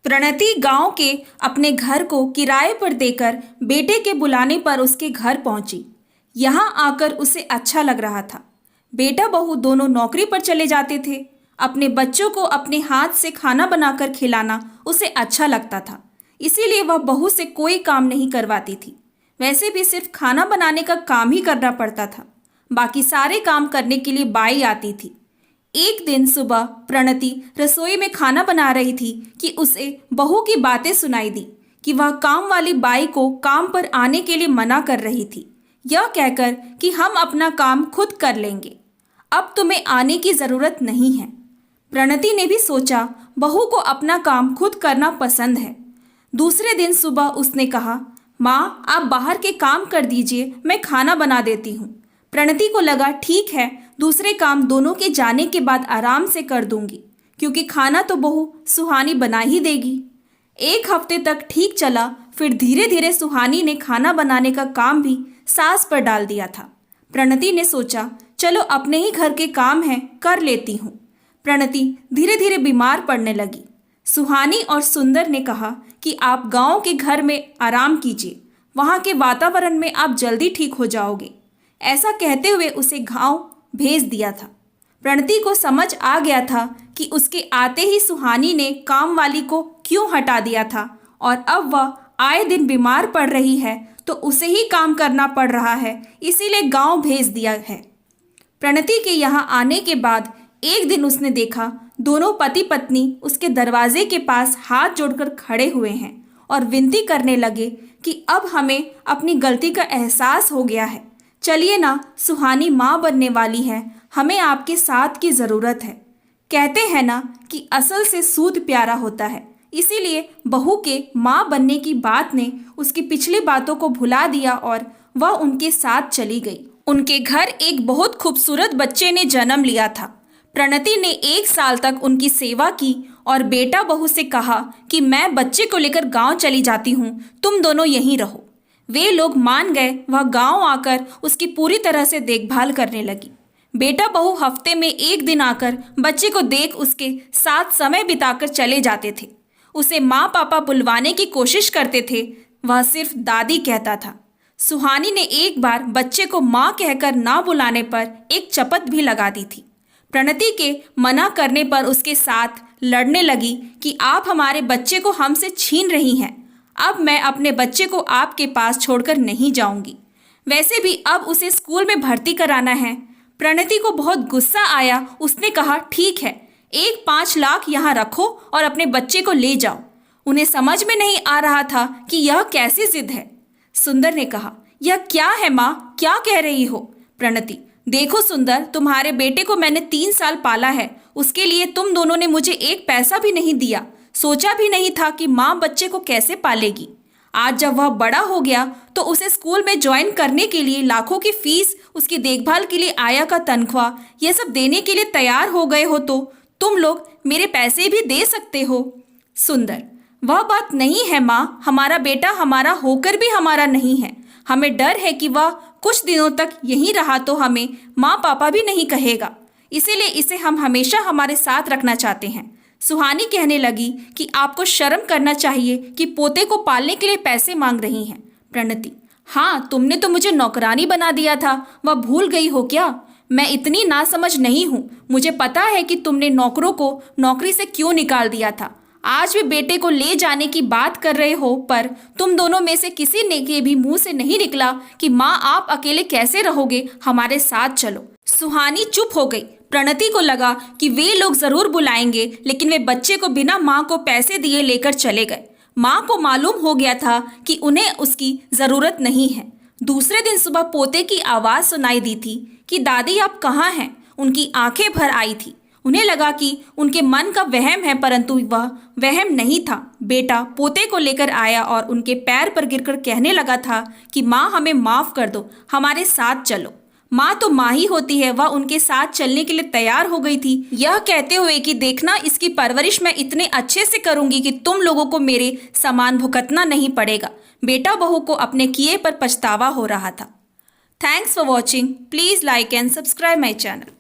प्रणति गांव के अपने घर को किराए पर देकर बेटे के बुलाने पर उसके घर पहुंची। यहां आकर उसे अच्छा लग रहा था। बेटा बहू दोनों नौकरी पर चले जाते थे। अपने बच्चों को अपने हाथ से खाना बनाकर खिलाना उसे अच्छा लगता था, इसीलिए वह बहू से कोई काम नहीं करवाती थी। वैसे भी सिर्फ खाना बनाने का काम ही करना पड़ता था, बाकी सारे काम करने के लिए बाई आती थी। एक दिन सुबह प्रणति रसोई में खाना बना रही थी कि उसे बहू की बातें सुनाई दी कि वह काम वाली बाई को काम पर आने के लिए मना कर रही थी, यह कहकर कि हम अपना काम खुद कर लेंगे, अब तुम्हें आने की ज़रूरत नहीं है। प्रणति ने भी सोचा बहू को अपना काम खुद करना पसंद है। दूसरे दिन सुबह उसने कहा, माँ आप बाहर के काम कर दीजिए, मैं खाना बना देती हूँ। प्रणति को लगा ठीक है, दूसरे काम दोनों के जाने के बाद आराम से कर दूंगी, क्योंकि खाना तो बहू सुहानी बना ही देगी। एक हफ्ते तक ठीक चला, फिर धीरे धीरे सुहानी ने खाना बनाने का काम भी सास पर डाल दिया था। प्रणति ने सोचा चलो अपने ही घर के काम हैं, कर लेती हूँ। प्रणति धीरे धीरे बीमार पड़ने लगी। सुहानी और सुंदर ने कहा कि आप गांव के घर में आराम कीजिए, वहाँ के वातावरण में आप जल्दी ठीक हो जाओगे। ऐसा कहते हुए उसे गांव भेज दिया था। प्रणति को समझ आ गया था कि उसके आते ही सुहानी ने काम वाली को क्यों हटा दिया था, और अब वह आए दिन बीमार पड़ रही है तो उसे ही काम करना पड़ रहा है, इसीलिए गांव भेज दिया है। प्रणति के यहाँ आने के बाद एक दिन उसने देखा दोनों पति पत्नी उसके दरवाजे के पास हाथ जोड़कर खड़े हुए हैं और विनती करने लगे कि अब हमें अपनी गलती का एहसास हो गया है, चलिए ना, सुहानी माँ बनने वाली है, हमें आपके साथ की ज़रूरत है। कहते हैं ना कि असल से सूद प्यारा होता है, इसीलिए बहू के माँ बनने की बात ने उसकी पिछली बातों को भुला दिया और वह उनके साथ चली गई। उनके घर एक बहुत खूबसूरत बच्चे ने जन्म लिया था। प्रणति ने 1 साल तक उनकी सेवा की और बेटा बहू से कहा कि मैं बच्चे को लेकर गाँव चली जाती हूँ, तुम दोनों यहीं रहो। वे लोग मान गए। वह गांव आकर उसकी पूरी तरह से देखभाल करने लगी। बेटा बहू हफ्ते में 1 दिन आकर बच्चे को देख उसके साथ समय बिताकर चले जाते थे। उसे माँ पापा बुलवाने की कोशिश करते थे, वह सिर्फ दादी कहता था। सुहानी ने एक बार बच्चे को माँ कहकर ना बुलाने पर एक चपत भी लगा दी थी। प्रणति के मना करने पर उसके साथ लड़ने लगी कि आप हमारे बच्चे को हमसे छीन रही हैं, अब मैं अपने बच्चे को आपके पास छोड़कर नहीं जाऊंगी। वैसे भी अब उसे स्कूल में भर्ती कराना है। प्रणति को बहुत गुस्सा आया। उसने कहा ठीक है, 5 लाख यहाँ रखो और अपने बच्चे को ले जाओ। उन्हें समझ में नहीं आ रहा था कि यह कैसी जिद है। सुंदर ने कहा, यह क्या है माँ, क्या कह रही हो? प्रणति, देखो सुंदर, तुम्हारे बेटे को मैंने 3 साल पाला है, उसके लिए तुम दोनों ने मुझे 1 पैसा भी नहीं दिया। सोचा भी नहीं था कि माँ बच्चे को कैसे पालेगी। आज जब वह बड़ा हो गया तो उसे स्कूल में ज्वाइन करने के लिए लाखों की फीस, उसकी देखभाल के लिए आया का तनख्वाह, यह सब देने के लिए तैयार हो गए हो तो तुम लोग मेरे पैसे भी दे सकते हो। सुंदर, वह बात नहीं है माँ, हमारा बेटा हमारा होकर भी हमारा नहीं है। हमें डर है कि वह कुछ दिनों तक यहीं रहा तो हमें माँ पापा भी नहीं कहेगा, इसीलिए इसे हम हमेशा हमारे साथ रखना चाहते हैं। सुहानी कहने लगी कि आपको शर्म करना चाहिए कि पोते को पालने के लिए पैसे मांग रही हैं। प्रणति, हाँ, तुमने तो मुझे नौकरानी बना दिया था, वह भूल गई हो क्या? मैं इतनी नासमझ नहीं हूँ, मुझे पता है कि तुमने नौकरों को नौकरी से क्यों निकाल दिया था। आज भी बेटे को ले जाने की बात कर रहे हो, पर तुम दोनों में से किसी ने के भी मुंह से नहीं निकला कि माँ आप अकेले कैसे रहोगे, हमारे साथ चलो। सुहानी चुप हो गई। प्रणति को लगा कि वे लोग जरूर बुलाएंगे, लेकिन वे बच्चे को बिना माँ को पैसे दिए लेकर चले गए। माँ को मालूम हो गया था कि उन्हें उसकी ज़रूरत नहीं है। दूसरे दिन सुबह पोते की आवाज़ सुनाई दी थी कि दादी आप कहाँ हैं? उनकी आंखें भर आई थी। उन्हें लगा कि उनके मन का वहम है, परंतु वह वहम नहीं था। बेटा पोते को लेकर आया और उनके पैर पर गिरकर कहने लगा था कि माँ हमें माफ़ कर दो, हमारे साथ चलो। माँ तो माँ ही होती है। वह उनके साथ चलने के लिए तैयार हो गई थी, यह कहते हुए कि देखना, इसकी परवरिश मैं इतने अच्छे से करूंगी कि तुम लोगों को मेरे समान भुगतना नहीं पड़ेगा। बेटा बहू को अपने किए पर पछतावा हो रहा था। Thanks for watching. Please like and subscribe my channel.